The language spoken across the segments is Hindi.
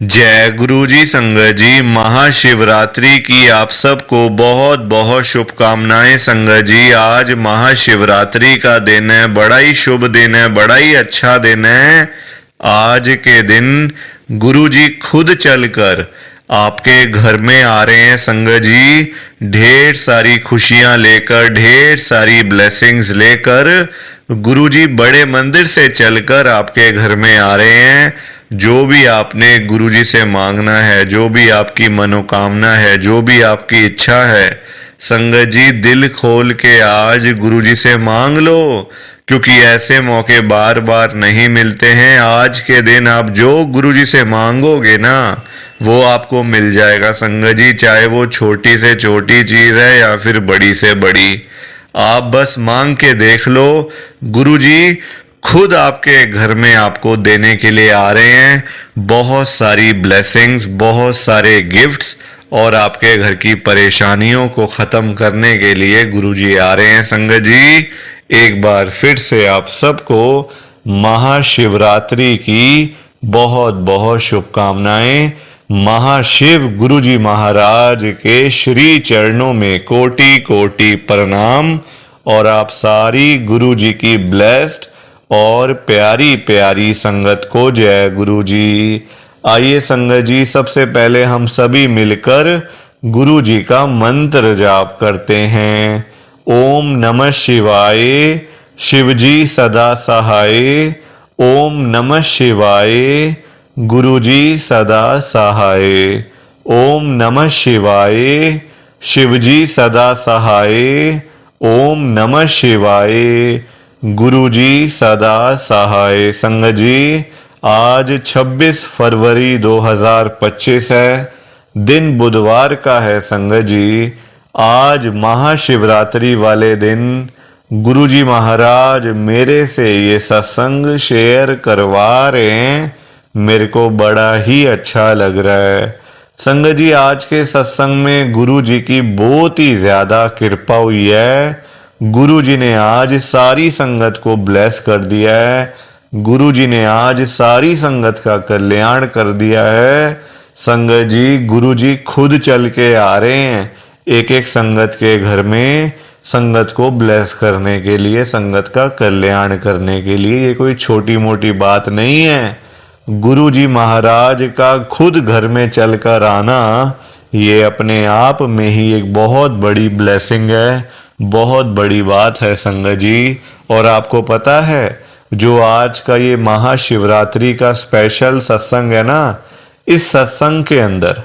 जय गुरु जी। संगत जी, महाशिवरात्रि की आप सबको बहुत बहुत शुभकामनाएं। संगत जी, आज महाशिवरात्रि का दिन है, बड़ा ही शुभ दिन है, बड़ा ही अच्छा दिन है। आज के दिन गुरु जी खुद चलकर आपके घर में आ रहे हैं। संगत जी, ढेर सारी खुशियां लेकर, ढेर सारी ब्लेसिंग्स लेकर गुरु जी बड़े मंदिर से चलकर आपके घर में आ रहे हैं। जो भी आपने गुरु जी से मांगना है, जो भी आपकी मनोकामना है, जो भी आपकी इच्छा है, संगत जी दिल खोल के आज गुरु जी से मांग लो, क्योंकि ऐसे मौके बार बार नहीं मिलते हैं। आज के दिन आप जो गुरु जी से मांगोगे ना, वो आपको मिल जाएगा। संगत जी, चाहे वो छोटी से छोटी चीज है या फिर बड़ी से बड़ी, आप बस मांग के देख लो। गुरु जी खुद आपके घर में आपको देने के लिए आ रहे हैं बहुत सारी ब्लेसिंग्स, बहुत सारे गिफ्ट्स, और आपके घर की परेशानियों को खत्म करने के लिए गुरु जी आ रहे हैं। संगत जी, एक बार फिर से आप सबको महाशिवरात्रि की बहुत बहुत शुभकामनाएं। महाशिव गुरु जी महाराज के श्री चरणों में कोटि कोटि प्रणाम। और आप सारी गुरु जी की ब्लेस्ड और प्यारी प्यारी संगत को जय गुरु जी। आइए संगत जी, सबसे पहले हम सभी मिलकर गुरु जी का मंत्र जाप करते हैं। ओम नमः शिवाय, शिव जी सदा सहाय। ओम नमः शिवाय, गुरु जी सदा सहाय। ओम नमः शिवाय, शिव जी सदा सहाय। ओम नमः शिवाय, गुरु जी सदा सहाय। संगत जी, आज 26 फरवरी 2025 है, दिन बुधवार का है। संगत जी, आज महाशिवरात्रि वाले दिन गुरु जी महाराज मेरे से ये सत्संग शेयर करवा रहे हैं। मेरे को बड़ा ही अच्छा लग रहा है। संगत जी, आज के सत्संग में गुरु जी की बहुत ही ज्यादा कृपा हुई है। गुरु जी ने आज सारी संगत को ब्लेस कर दिया है। गुरु जी ने आज सारी संगत का कल्याण कर दिया है। संगत जी, गुरु जी खुद चल के आ रहे हैं एक एक संगत के घर में, संगत को ब्लेस करने के लिए, संगत का कल्याण करने के लिए। ये कोई छोटी मोटी बात नहीं है। गुरु जी महाराज का खुद घर में चलकर आना, ये अपने आप में ही एक बहुत बड़ी ब्लेसिंग है, बहुत बड़ी बात है संगत जी। और आपको पता है, जो आज का ये महाशिवरात्रि का स्पेशल सत्संग है ना, इस सत्संग के अंदर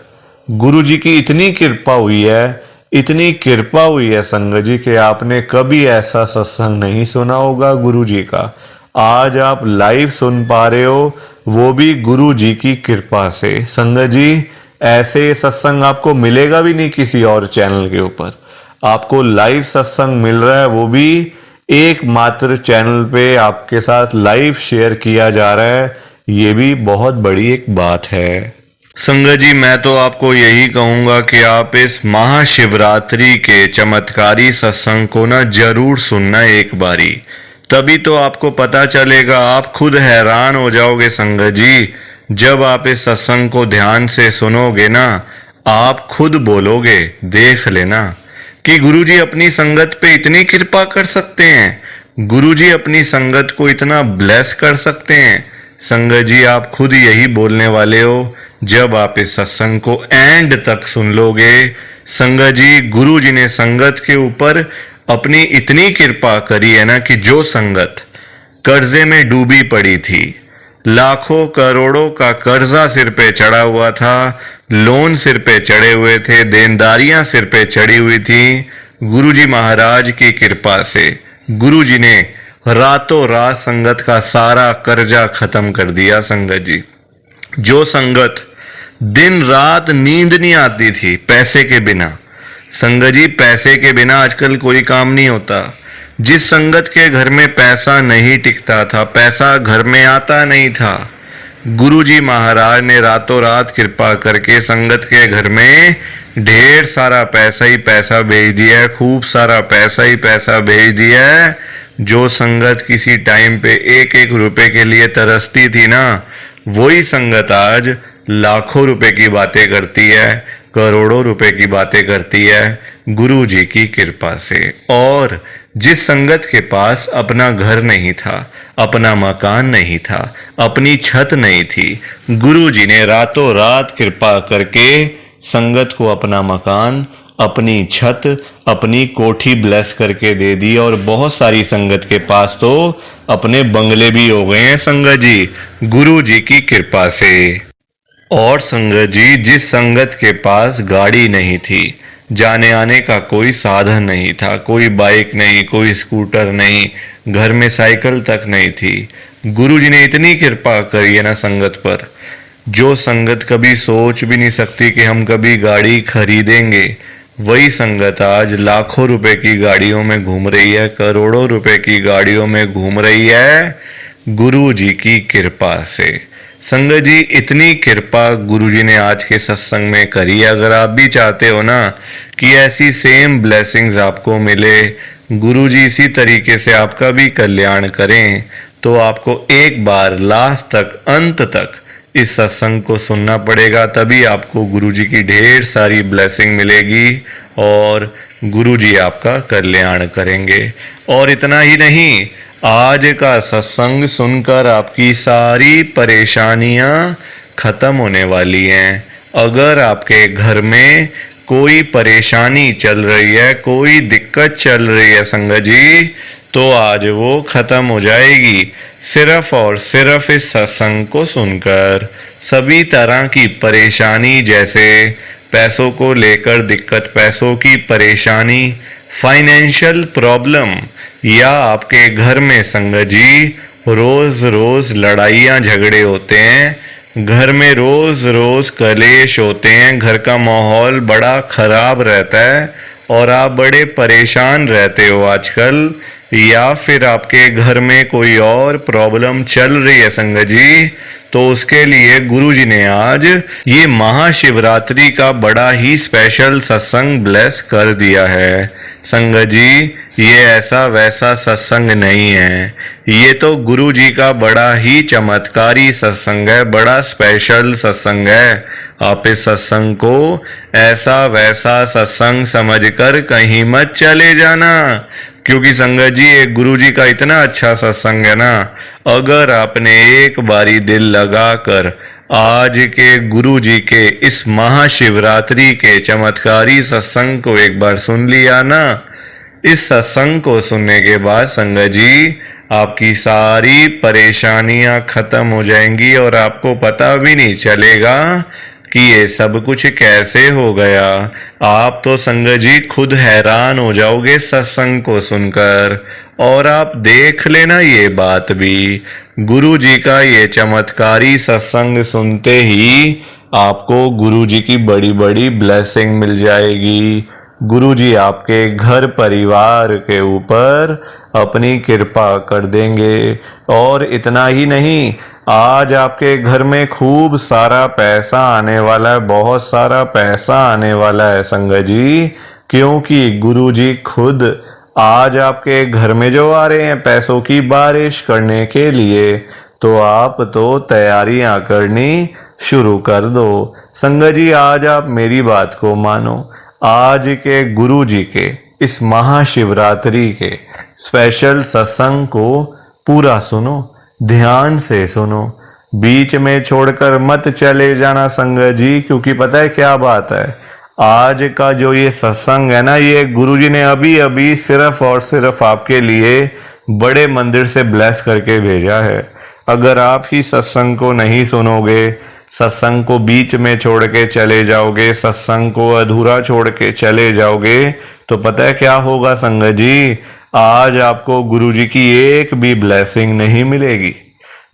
गुरु जी की इतनी कृपा हुई है, इतनी कृपा हुई है संगत जी, कि आपने कभी ऐसा सत्संग नहीं सुना होगा गुरु जी का। आज आप लाइव सुन पा रहे हो, वो भी गुरु जी की कृपा से। संगत जी, ऐसे सत्संग आपको मिलेगा भी नहीं किसी और चैनल के ऊपर। आपको लाइव सत्संग मिल रहा है, वो भी एकमात्र चैनल पे आपके साथ लाइव शेयर किया जा रहा है। ये भी बहुत बड़ी एक बात है। संगत जी, मैं तो आपको यही कहूंगा कि आप इस महाशिवरात्रि के चमत्कारी सत्संग को ना जरूर सुनना एक बारी, तभी तो आपको पता चलेगा। आप खुद हैरान हो जाओगे संगत जी, जब आप इस सत्संग को ध्यान से सुनोगे ना, आप खुद बोलोगे, देख लेना कि गुरुजी अपनी संगत पे इतनी कृपा कर सकते हैं, गुरुजी अपनी संगत को इतना ब्लेस कर सकते हैं। संगत जी, आप खुद यही बोलने वाले हो जब आप इस सत्संग को एंड तक सुन लोगे। संगत जी, गुरु जी ने संगत के ऊपर अपनी इतनी कृपा करी है ना, कि जो संगत कर्जे में डूबी पड़ी थी, लाखों करोड़ों का कर्जा सिर पे चढ़ा हुआ था, लोन सिर पे चढ़े हुए थे, देनदारियां सिर पे चढ़ी हुई थी, गुरुजी महाराज की कृपा से गुरुजी ने रातों रात संगत का सारा कर्जा खत्म कर दिया। संगत जी, जो संगत दिन रात नींद नहीं आती थी पैसे के बिना, संगत जी पैसे के बिना आजकल कोई काम नहीं होता। जिस संगत के घर में पैसा नहीं टिकता था, पैसा घर में आता नहीं था, गुरुजी महाराज ने रातों रात कृपा करके संगत के घर में ढेर सारा पैसा ही पैसा भेज दिया है, खूब सारा पैसा ही पैसा भेज दिया है। जो संगत किसी टाइम पे एक एक रुपए के लिए तरसती थी ना, वही संगत आज लाखों रुपए की बातें करती है, करोड़ों रुपए की बातें करती है गुरु जी की कृपा से। और जिस संगत के पास अपना घर नहीं था, अपना मकान नहीं था, अपनी छत नहीं थी, गुरु जी ने रातों रात कृपा करके संगत को अपना मकान, अपनी छत, अपनी कोठी ब्लेस करके दे दी। और बहुत सारी संगत के पास तो अपने बंगले भी हो गए हैं संगत जी, गुरु जी की कृपा से। और संगत जी, जिस संगत के पास गाड़ी नहीं थी, जाने आने का कोई साधन नहीं था, कोई बाइक नहीं, कोई स्कूटर नहीं, घर में साइकिल तक नहीं थी, गुरु जी ने इतनी कृपा करी है ना संगत पर, जो संगत कभी सोच भी नहीं सकती कि हम कभी गाड़ी खरीदेंगे, वही संगत आज लाखों रुपए की गाड़ियों में घूम रही है, करोड़ों रुपए की गाड़ियों में घूम रही है गुरु जी की कृपा से। संगत जी, इतनी कृपा गुरु जी ने आज के सत्संग में करी। अगर आप भी चाहते हो ना कि ऐसी सेम ब्लेसिंग्स आपको मिले, गुरु जी इसी तरीके से आपका भी कल्याण करें, तो आपको एक बार लास्ट तक, अंत तक इस सत्संग को सुनना पड़ेगा, तभी आपको गुरु जी की ढेर सारी ब्लेसिंग मिलेगी और गुरु जी आपका कल्याण करेंगे। और इतना ही नहीं, आज का सत्संग सुनकर आपकी सारी परेशानियां खत्म होने वाली हैं। अगर आपके घर में कोई परेशानी चल रही है, कोई दिक्कत चल रही है संगत जी, तो आज वो खत्म हो जाएगी सिर्फ और सिर्फ इस सत्संग को सुनकर। सभी तरह की परेशानी, जैसे पैसों को लेकर दिक्कत, पैसों की परेशानी, फाइनेंशियल प्रॉब्लम, या आपके घर में संगत जी रोज रोज लड़ाइयाँ झगड़े होते हैं, घर में रोज रोज कलेश होते हैं, घर का माहौल बड़ा खराब रहता है और आप बड़े परेशान रहते हो आजकल, या फिर आपके घर में कोई और प्रॉब्लम चल रही है संगत जी, तो उसके लिए गुरु जी ने आज ये महाशिवरात्रि का बड़ा ही स्पेशल सत्संग ब्लेस कर दिया है। संगत जी, ये ऐसा वैसा सत्संग नहीं है, ये तो गुरु जी का बड़ा ही चमत्कारी सत्संग है, बड़ा स्पेशल सत्संग है। आप इस सत्संग को ऐसा वैसा सत्संग समझकर कहीं मत चले जाना, क्योंकि संगत जी एक गुरु जी का इतना अच्छा सत्संग है ना, अगर आपने एक बारी दिल लगाकर आज के गुरु जी के इस महाशिवरात्रि के चमत्कारी सत्संग को एक बार सुन लिया ना, इस सत्संग को सुनने के बाद संगत जी आपकी सारी परेशानियां खत्म हो जाएंगी और आपको पता भी नहीं चलेगा कि ये सब कुछ कैसे हो गया। आप तो संगत जी खुद हैरान हो जाओगे सत्संग को सुनकर। और आप देख लेना ये बात भी, गुरु जी का ये चमत्कारी सत्संग सुनते ही आपको गुरु जी की बड़ी बड़ी ब्लेसिंग मिल जाएगी। गुरु जी आपके घर परिवार के ऊपर अपनी कृपा कर देंगे। और इतना ही नहीं, आज आपके घर में खूब सारा पैसा आने वाला है, बहुत सारा पैसा आने वाला है संगत जी, क्योंकि गुरु जी खुद आज आपके घर में जो आ रहे हैं पैसों की बारिश करने के लिए, तो आप तो तैयारियां करनी शुरू कर दो। संगत जी, आज आप मेरी बात को मानो, आज के गुरु जी के इस महाशिवरात्रि के स्पेशल सत्संग को पूरा सुनो, ध्यान से सुनो, बीच में छोड़कर मत चले जाना संगत जी, क्योंकि पता है क्या बात है, आज का जो ये सत्संग है ना, ये गुरुजी ने अभी अभी सिर्फ और सिर्फ आपके लिए बड़े मंदिर से ब्लेस करके भेजा है। अगर आप ही सत्संग को नहीं सुनोगे, सत्संग को बीच में छोड़ के चले जाओगे, सत्संग को अधूरा छोड़ के चले जाओगे, तो पता है क्या होगा संगत जी, आज आपको गुरुजी की एक भी ब्लेसिंग नहीं मिलेगी,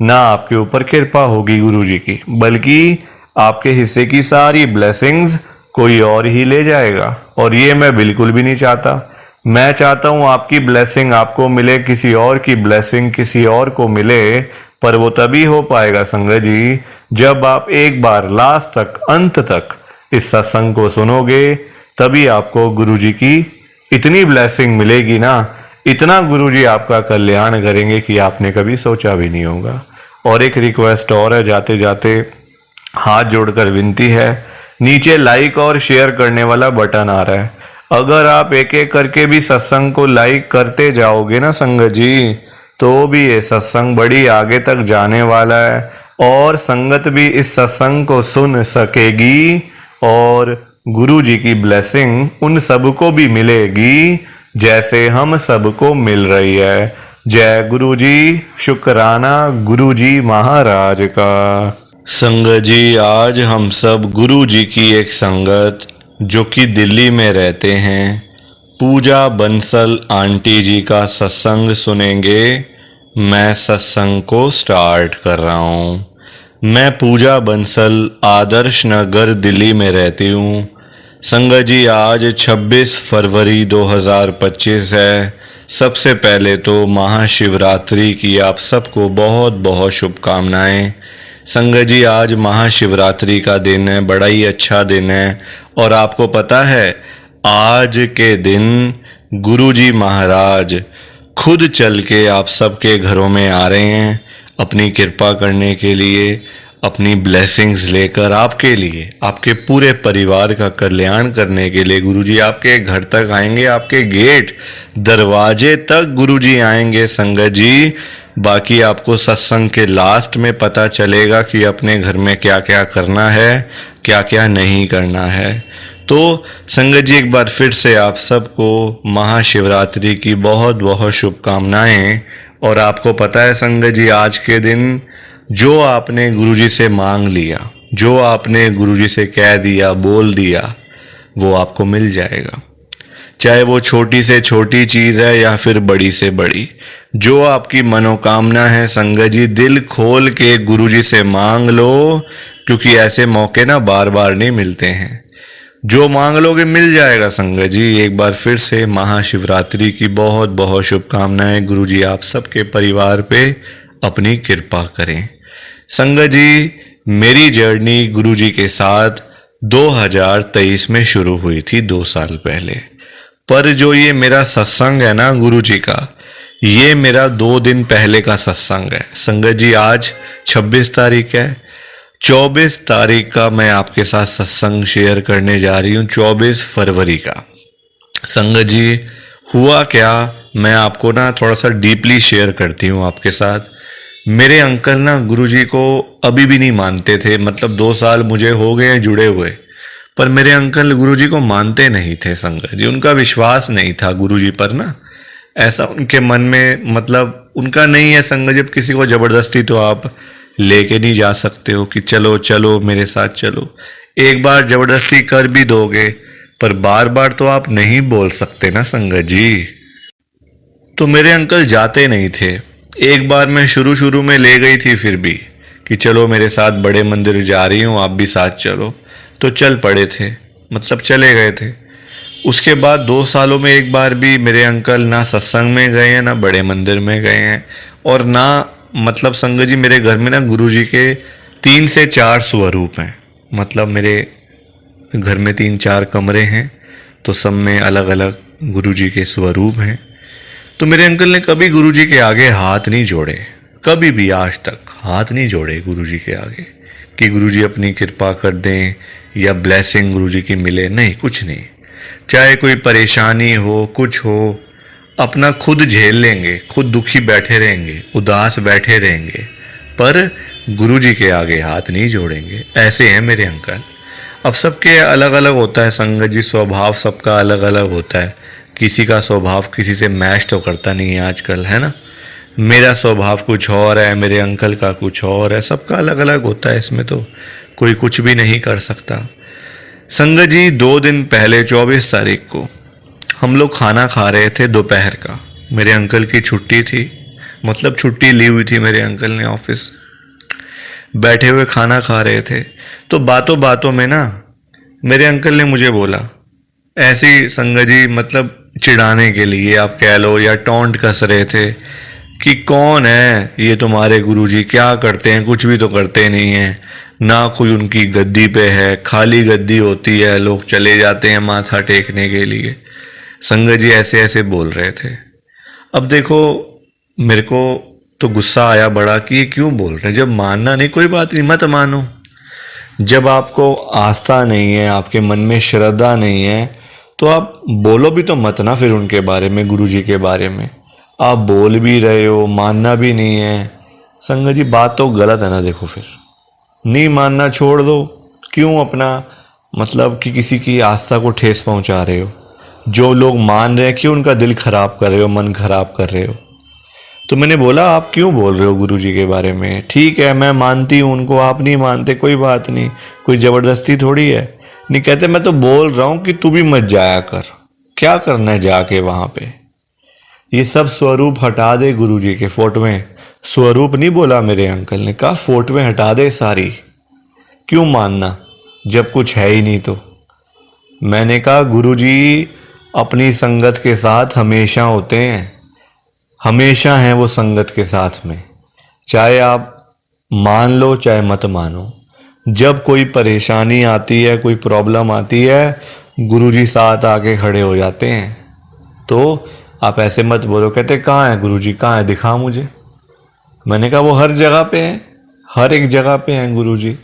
ना आपके ऊपर कृपा होगी गुरुजी की, बल्कि आपके हिस्से की सारी ब्लेसिंग्स कोई और ही ले जाएगा। और ये मैं बिल्कुल भी नहीं चाहता। मैं चाहता हूं आपकी ब्लेसिंग आपको मिले, किसी और की ब्लेसिंग किसी और को मिले, पर वो तभी हो पाएगा संगत जी जब आप एक बार लास्ट तक, अंत तक इस सत्संग को सुनोगे, तभी आपको गुरुजी की इतनी ब्लेसिंग मिलेगी ना, इतना गुरुजी आपका कल्याण करेंगे कि आपने कभी सोचा भी नहीं होगा। और एक रिक्वेस्ट और है जाते जाते, हाथ जोड़कर विनती है, नीचे लाइक और शेयर करने वाला बटन आ रहा है, अगर आप एक एक करके भी सत्संग को लाइक करते जाओगे ना संगत जी, तो भी ये सत्संग बड़ी आगे तक जाने वाला है और संगत भी इस सत्संग को सुन सकेगी और गुरु जी की ब्लेसिंग उन सबको भी मिलेगी जैसे हम सबको मिल रही है। जय गुरु जी, शुक्राना गुरु जी महाराज का। संगत जी, आज हम सब गुरु जी की एक संगत जो कि दिल्ली में रहते हैं, पूजा बंसल आंटी जी का सत्संग सुनेंगे। मैं सत्संग को स्टार्ट कर रहा हूँ। मैं पूजा बंसल आदर्श नगर दिल्ली में रहती हूँ। संगत जी, आज 26 फरवरी 2025 है। सबसे पहले तो महाशिवरात्रि की आप सबको बहुत बहुत शुभकामनाएं। संगत जी, आज महाशिवरात्रि का दिन है, बड़ा ही अच्छा दिन है। और आपको पता है, आज के दिन गुरु जी महाराज खुद चल के आप सबके घरों में आ रहे हैं अपनी कृपा करने के लिए, अपनी ब्लेसिंग्स लेकर आपके लिए, आपके पूरे परिवार का कल्याण करने के लिए गुरुजी आपके घर तक आएंगे, आपके गेट दरवाजे तक गुरुजी आएंगे संगत जी। बाकी आपको सत्संग के लास्ट में पता चलेगा कि अपने घर में क्या क्या करना है, क्या क्या नहीं करना है। तो संगत जी, एक बार फिर से आप सबको महाशिवरात्रि की बहुत बहुत शुभकामनाएं। और आपको पता है संगत जी, आज के दिन जो आपने गुरुजी से मांग लिया, जो आपने गुरुजी से कह दिया, बोल दिया, वो आपको मिल जाएगा। चाहे वो छोटी से छोटी चीज़ है या फिर बड़ी से बड़ी, जो आपकी मनोकामना है संगत जी, दिल खोल के गुरुजी से मांग लो, क्योंकि ऐसे मौके ना बार बार नहीं मिलते हैं। जो मांग लोगे मिल जाएगा संगत जी। एक बार फिर से महाशिवरात्रि की बहुत बहुत शुभकामनाएं। गुरुजी आप सबके परिवार पे अपनी कृपा करें। संगत जी, मेरी जर्नी गुरुजी के साथ 2023 में शुरू हुई थी, 2 साल पहले। पर जो ये मेरा सत्संग है ना गुरुजी का, ये मेरा 2 दिन पहले का सत्संग है संगत जी। आज 26 तारीख है, 24 तारीख का मैं आपके साथ सत्संग शेयर करने जा रही हूँ, 24 फरवरी का। संगत जी, हुआ क्या, मैं आपको ना थोड़ा सा डीपली शेयर करती हूँ आपके साथ। मेरे अंकल ना गुरुजी को अभी भी नहीं मानते थे, मतलब 2 साल मुझे हो गए हैं जुड़े हुए, पर मेरे अंकल गुरुजी को मानते नहीं थे संगत जी। उनका विश्वास नहीं था गुरुजी पर ना, ऐसा उनके मन में, मतलब उनका नहीं है संगत जी। किसी को जबरदस्ती तो आप लेके नहीं जा सकते हो कि चलो चलो मेरे साथ चलो। एक बार जबरदस्ती कर भी दोगे, पर बार बार तो आप नहीं बोल सकते ना संगत जी। तो मेरे अंकल जाते नहीं थे। एक बार मैं शुरू में ले गई थी फिर भी, कि चलो मेरे साथ बड़े मंदिर जा रही हूँ, आप भी साथ चलो, तो चल पड़े थे, मतलब चले गए थे। उसके बाद 2 सालों में एक बार भी मेरे अंकल ना सत्संग में गए हैं, ना बड़े मंदिर में गए हैं, और ना, मतलब संगत जी, मेरे घर में ना गुरुजी के 3 से 4 स्वरूप हैं। मतलब मेरे घर में 3-4 कमरे हैं, तो सब में अलग अलग गुरुजी के स्वरूप हैं। तो मेरे अंकल ने कभी गुरुजी के आगे हाथ नहीं जोड़े, कभी भी आज तक हाथ नहीं जोड़े गुरुजी के आगे कि गुरुजी अपनी कृपा कर दें या ब्लेसिंग गुरुजी की मिले, नहीं, कुछ नहीं। चाहे कोई परेशानी हो, कुछ हो, अपना खुद झेल लेंगे, खुद दुखी बैठे रहेंगे, उदास बैठे रहेंगे, पर गुरुजी के आगे हाथ नहीं जोड़ेंगे। ऐसे हैं मेरे अंकल। अब सबके अलग अलग होता है संगत जी, स्वभाव सबका अलग अलग होता है। किसी का स्वभाव किसी से मैच तो करता नहीं है आजकल, है ना। मेरा स्वभाव कुछ और है, मेरे अंकल का कुछ और है, सबका अलग अलग होता है, इसमें तो कोई कुछ भी नहीं कर सकता। संगत जी, 2 दिन पहले 24 तारीख को हम लोग खाना खा रहे थे दोपहर का। मेरे अंकल की छुट्टी थी, मतलब छुट्टी ली हुई थी मेरे अंकल ने ऑफिस। बैठे हुए खाना खा रहे थे, तो बातों बातों में ना मेरे अंकल ने मुझे बोला, ऐसी संगत जी, मतलब चिढ़ाने के लिए आप कह लो, या टोंट कस रहे थे कि कौन है ये तुम्हारे गुरुजी, क्या करते हैं, कुछ भी तो करते नहीं हैं, ना कोई उनकी गद्दी पे है, खाली गद्दी होती है, लोग चले जाते हैं माथा टेकने के लिए। संगत जी ऐसे ऐसे बोल रहे थे। अब देखो, मेरे को तो गुस्सा आया बड़ा कि ये क्यों बोल रहे हैं, जब मानना नहीं, कोई बात नहीं, मत मानो, जब आपको आस्था नहीं है, आपके मन में श्रद्धा नहीं है, तो आप बोलो भी तो मत ना फिर उनके बारे में, गुरु जी के बारे में। आप बोल भी रहे हो, मानना भी नहीं है, संगत जी बात तो गलत है ना। देखो फिर नहीं मानना छोड़ दो, क्यों अपना मतलब कि किसी की आस्था को ठेस पहुंचा रहे हो। जो लोग मान रहे हैं क्यों उनका दिल खराब कर रहे हो, मन खराब कर रहे हो। तो मैंने बोला आप क्यों बोल रहे हो गुरु जी के बारे में, ठीक है मैं मानती हूँ उनको, आप नहीं मानते कोई बात नहीं, कोई ज़बरदस्ती थोड़ी है। नहीं कहते मैं तो बोल रहा हूँ कि तू भी मत जाया कर, क्या करना है जाके वहाँ पे। ये सब स्वरूप हटा दे गुरु जी के, फोटोएं, स्वरूप नहीं बोला मेरे अंकल ने, कहा फोटोएं हटा दे सारी, क्यों मानना जब कुछ है ही नहीं। तो मैंने कहा गुरु जी अपनी संगत के साथ हमेशा होते हैं, हमेशा हैं वो संगत के साथ में, चाहे आप मान लो चाहे मत मानो। जब कोई परेशानी आती है, कोई प्रॉब्लम आती है, गुरुजी साथ आके खड़े हो जाते हैं। तो आप ऐसे मत बोलो, कहते कहाँ है गुरुजी, कहाँ है, दिखा मुझे। मैंने कहा वो हर जगह पे हैं, हर एक जगह पे हैं गुरुजी।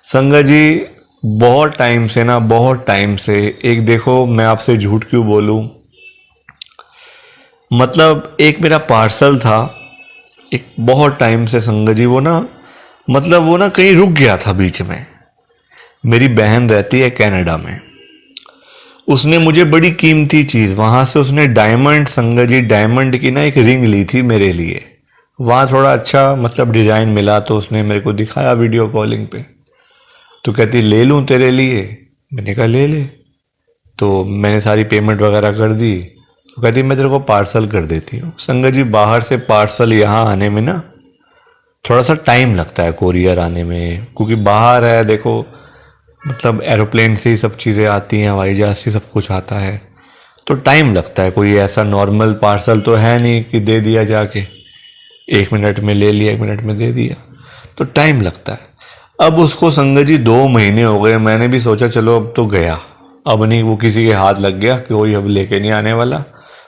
संगत जी बहुत टाइम से ना, बहुत टाइम से, एक देखो मैं आपसे झूठ क्यों बोलूं, मतलब एक मेरा पार्सल था एक बहुत टाइम से संगत जी, वो ना मतलब वो ना कहीं रुक गया था बीच में। मेरी बहन रहती है कनाडा में, उसने मुझे बड़ी कीमती चीज़ वहाँ से, उसने डायमंड, संगत जी डायमंड की ना एक रिंग ली थी मेरे लिए। वहाँ थोड़ा अच्छा मतलब डिज़ाइन मिला, तो उसने मेरे को दिखाया वीडियो कॉलिंग पे। तो कहती ले लूँ तेरे लिए, मैंने कहा ले ले। तो मैंने सारी पेमेंट वगैरह कर दी। तो कहती मैं तेरे को पार्सल कर देती हूँ। संगत जी बाहर से पार्सल यहाँ आने में ना थोड़ा सा टाइम लगता है, कोरियर आने में, क्योंकि बाहर है देखो, मतलब एरोप्लेन से ही सब चीज़ें आती हैं, हवाई जहाज़ से सब कुछ आता है, तो टाइम लगता है। कोई ऐसा नॉर्मल पार्सल तो है नहीं कि दे दिया जाके 1 मिनट में ले लिया, 1 मिनट में दे दिया, तो टाइम लगता है। अब उसको संगत जी 2 महीने हो गए, मैंने भी सोचा चलो अब तो गया, अब नहीं वो किसी के हाथ लग गया कि कोई अब लेके नहीं आने वाला।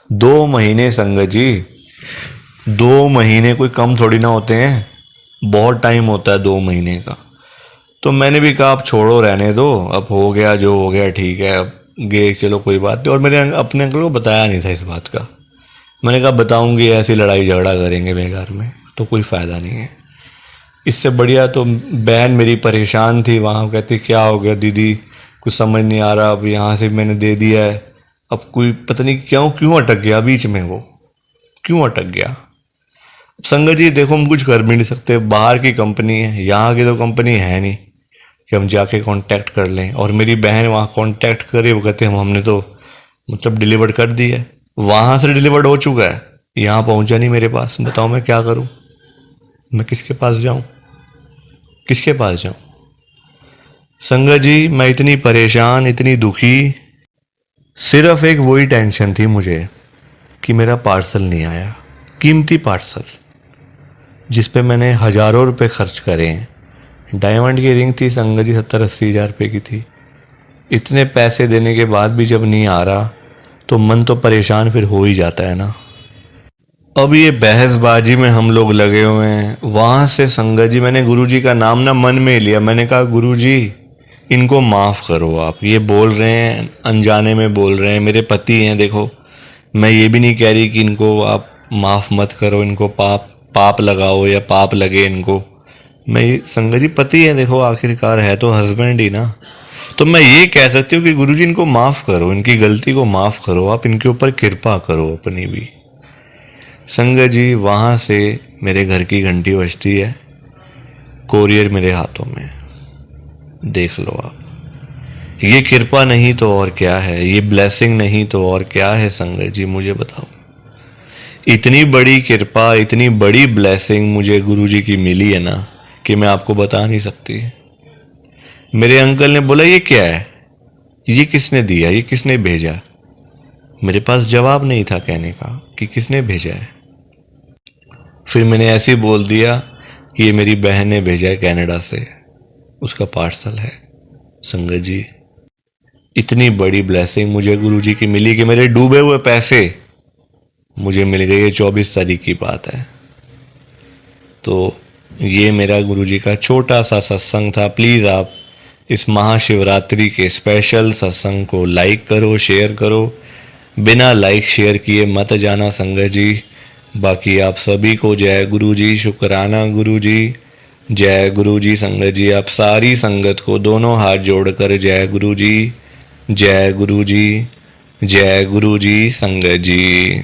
2 महीने संगत जी, 2 महीने कोई कम थोड़ी ना होते हैं, बहुत टाइम होता है 2 महीने का। तो मैंने भी कहा अब छोड़ो रहने दो, अब हो गया जो हो गया ठीक है, अब गए चलो कोई बात नहीं। और मेरे अपने अंकल को बताया नहीं था इस बात का। मैंने कहा बताऊंगी ऐसी लड़ाई झगड़ा करेंगे मेरे घर में, तो कोई फ़ायदा नहीं है। इससे बढ़िया तो बहन मेरी परेशान थी वहाँ, कहती क्या हो गया दीदी, कुछ समझ नहीं आ रहा, अब यहाँ से मैंने दे दिया है, अब कोई पता नहीं क्यों क्यों अटक गया बीच में, वो क्यों अटक गया। संगत जी देखो हम कुछ कर भी नहीं सकते, बाहर की कंपनी है, यहाँ की तो कंपनी है नहीं कि हम जाके कांटेक्ट कर लें। और मेरी बहन वहाँ कांटेक्ट करे, वो कहते हम हमने तो मतलब डिलीवर कर दिया है, वहाँ से डिलीवर्ड हो चुका है, यहाँ पहुँचा नहीं मेरे पास। बताओ मैं क्या करूँ, मैं किसके पास जाऊँ, किसके पास जाऊँ। संगत जी मैं इतनी परेशान, इतनी दुखी, सिर्फ एक वही टेंशन थी मुझे कि मेरा पार्सल नहीं आया, कीमती पार्सल जिस पे मैंने हज़ारों रुपए खर्च करे हैं। डायमंड की रिंग थी संगत जी, 70-80 हज़ार रुपये की थी। इतने पैसे देने के बाद भी जब नहीं आ रहा तो मन तो परेशान फिर हो ही जाता है ना। अब ये बहसबाजी में हम लोग लगे हुए हैं। वहाँ से संगत जी मैंने गुरुजी का नाम ना मन में लिया, मैंने कहा गुरुजी इनको माफ़ करो, आप ये बोल रहे हैं अनजाने में बोल रहे हैं, मेरे पति हैं देखो, मैं ये भी नहीं कह रही कि इनको आप माफ़ मत करो, इनको पाप पाप लगाओ या पाप लगे इनको। मैं ये संगत जी पति है देखो, आखिरकार है तो हस्बैंड ही ना। तो मैं ये कह सकती हूँ कि गुरुजी इनको माफ़ करो, इनकी गलती को माफ़ करो, आप इनके ऊपर कृपा करो अपनी भी। संगत जी वहाँ से मेरे घर की घंटी बजती है, कोरियर मेरे हाथों में, देख लो आप। ये कृपा नहीं तो और क्या है, ये ब्लेसिंग नहीं तो और क्या है संगत जी, मुझे बताओ। इतनी बड़ी कृपा, इतनी बड़ी ब्लेसिंग मुझे गुरुजी की मिली है ना कि मैं आपको बता नहीं सकती। मेरे अंकल ने बोला ये क्या है, ये किसने दिया, ये किसने भेजा। मेरे पास जवाब नहीं था कहने का कि किसने भेजा है। फिर मैंने ऐसे ही बोल दिया कि ये मेरी बहन ने भेजा है कनाडा से, उसका पार्सल है। संगत जी इतनी बड़ी ब्लेसिंग मुझे गुरुजी की मिली कि मेरे डूबे हुए पैसे मुझे मिल गए। ये 24 तारीख की बात है। तो ये मेरा गुरुजी का छोटा सा सत्संग था। प्लीज़ आप इस महाशिवरात्रि के स्पेशल सत्संग को लाइक करो, शेयर करो। बिना लाइक शेयर किए मत जाना संगत जी। बाकी आप सभी को जय गुरु जी, शुक्राना गुरु जी, जय गुरु जी। संगत जी आप सारी संगत को दोनों हाथ जोड़कर जय गुरु जी, जय गुरु जी, जय गुरु जी। संगत जी,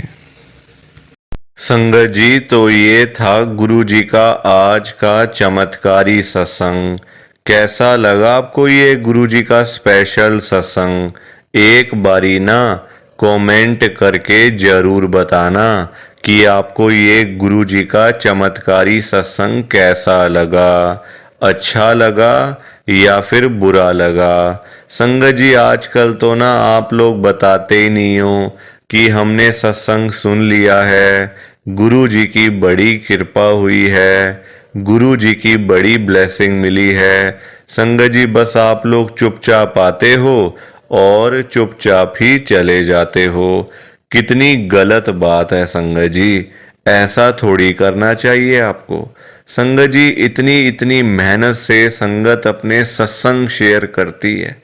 संगत जी तो ये था गुरु जी का आज का चमत्कारी सत्संग। कैसा लगा आपको ये गुरु जी का स्पेशल सत्संग? एक बारी ना कमेंट करके जरूर बताना कि आपको ये गुरु जी का चमत्कारी सत्संग कैसा लगा, अच्छा लगा या फिर बुरा लगा। संगत जी आजकल तो ना आप लोग बताते ही नहीं हो कि हमने सत्संग सुन लिया है, गुरु जी की बड़ी कृपा हुई है, गुरु जी की बड़ी ब्लेसिंग मिली है। संगत जी बस आप लोग चुपचाप आते हो और चुपचाप ही चले जाते हो। कितनी गलत बात है संगत जी, ऐसा थोड़ी करना चाहिए आपको। संगत जी इतनी इतनी मेहनत से संगत अपने सत्संग शेयर करती है,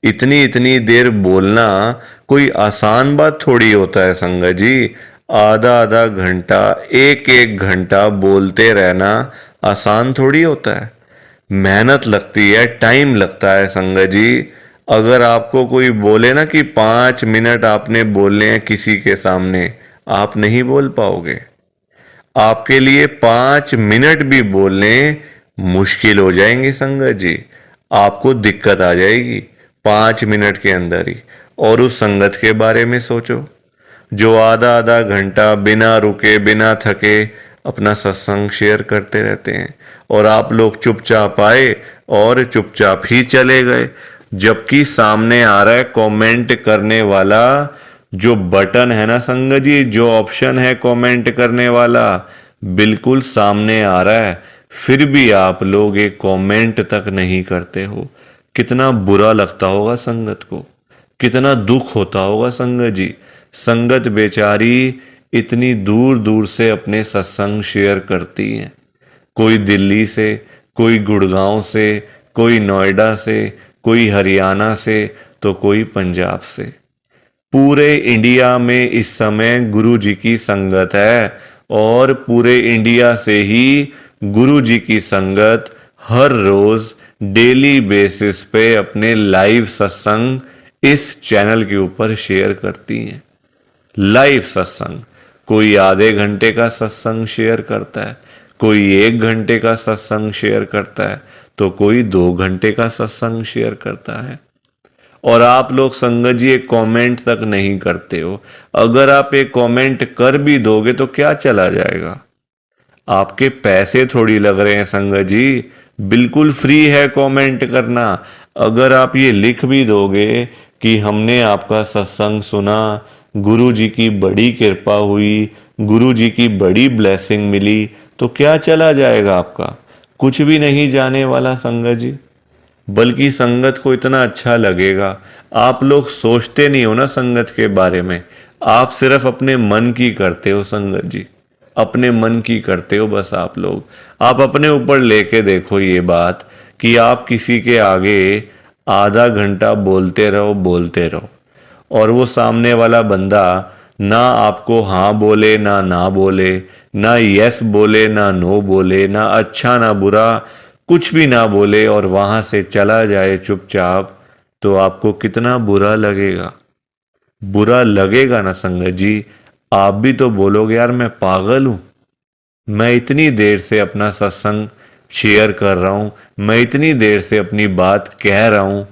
इतनी इतनी देर बोलना कोई आसान बात थोड़ी होता है संगत जी। आधा आधा घंटा, एक एक घंटा बोलते रहना आसान थोड़ी होता है। मेहनत लगती है, टाइम लगता है संगत जी। अगर आपको कोई बोले ना कि 5 मिनट आपने बोलने हैं किसी के सामने, आप नहीं बोल पाओगे। आपके लिए 5 मिनट भी बोलने मुश्किल हो जाएंगे संगत जी। आपको दिक्कत आ जाएगी 5 मिनट के अंदर ही। और उस संगत के बारे में सोचो जो आधा आधा घंटा बिना रुके बिना थके अपना सत्संग शेयर करते रहते हैं, और आप लोग चुपचाप आए और चुपचाप ही चले गए। जबकि सामने आ रहा है कमेंट करने वाला जो बटन है ना संगत जी, जो ऑप्शन है कमेंट करने वाला, बिल्कुल सामने आ रहा है, फिर भी आप लोग एक कमेंट तक नहीं करते हो। कितना बुरा लगता होगा संगत को, कितना दुख होता होगा संगत जी। संगत बेचारी इतनी दूर दूर से अपने सत्संग शेयर करती हैं, कोई दिल्ली से, कोई गुड़गांव से, कोई नोएडा से, कोई हरियाणा से, तो कोई पंजाब से। पूरे इंडिया में इस समय गुरु जी की संगत है, और पूरे इंडिया से ही गुरु जी की संगत हर रोज डेली बेसिस पे अपने लाइव सत्संग इस चैनल के ऊपर शेयर करती हैं। लाइव सत्संग, कोई आधे घंटे का सत्संग शेयर करता है, कोई 1 घंटे का सत्संग शेयर करता है, तो कोई 2 घंटे का सत्संग शेयर करता है। और आप लोग संगत जी एक कमेंट तक नहीं करते हो। अगर आप एक कमेंट कर भी दोगे तो क्या चला जाएगा? आपके पैसे थोड़ी लग रहे हैं संगत जी, बिल्कुल फ्री है कमेंट करना। अगर आप ये लिख भी दोगे कि हमने आपका सत्संग सुना, गुरु जी की बड़ी कृपा हुई, गुरु जी की बड़ी ब्लेसिंग मिली, तो क्या चला जाएगा आपका? कुछ भी नहीं जाने वाला संगत जी। बल्कि संगत को इतना अच्छा लगेगा। आप लोग सोचते नहीं हो ना संगत के बारे में, आप सिर्फ अपने मन की करते हो संगत जी, अपने मन की करते हो बस। आप अपने ऊपर लेके देखो ये बात कि आप किसी के आगे आधा घंटा बोलते रहो बोलते रहो, और वो सामने वाला बंदा ना आपको हाँ बोले ना ना बोले, ना यस बोले ना नो बोले, ना अच्छा ना बुरा, कुछ भी ना बोले, और वहां से चला जाए चुपचाप, तो आपको कितना बुरा लगेगा? बुरा लगेगा ना संगत जी। आप भी तो बोलोगे यार मैं पागल हूं, मैं इतनी देर से अपना सत्संग शेयर कर रहा हूं, मैं इतनी देर से अपनी बात कह रहा हूं,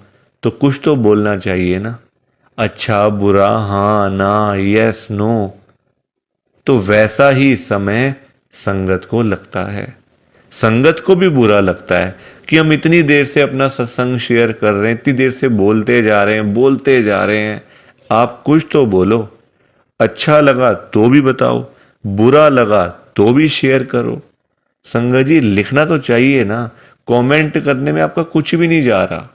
तो कुछ तो बोलना चाहिए ना, अच्छा बुरा, हाँ ना, यस नो। तो वैसा ही इस समय संगत को लगता है। संगत को भी बुरा लगता है कि हम इतनी देर से अपना सत्संग शेयर कर रहे हैं, इतनी देर से बोलते जा रहे हैं बोलते जा रहे हैं। आप कुछ तो बोलो, अच्छा लगा तो भी बताओ, बुरा लगा तो भी शेयर करो। संगत जी लिखना तो चाहिए ना, कमेंट करने में आपका कुछ भी नहीं जा रहा,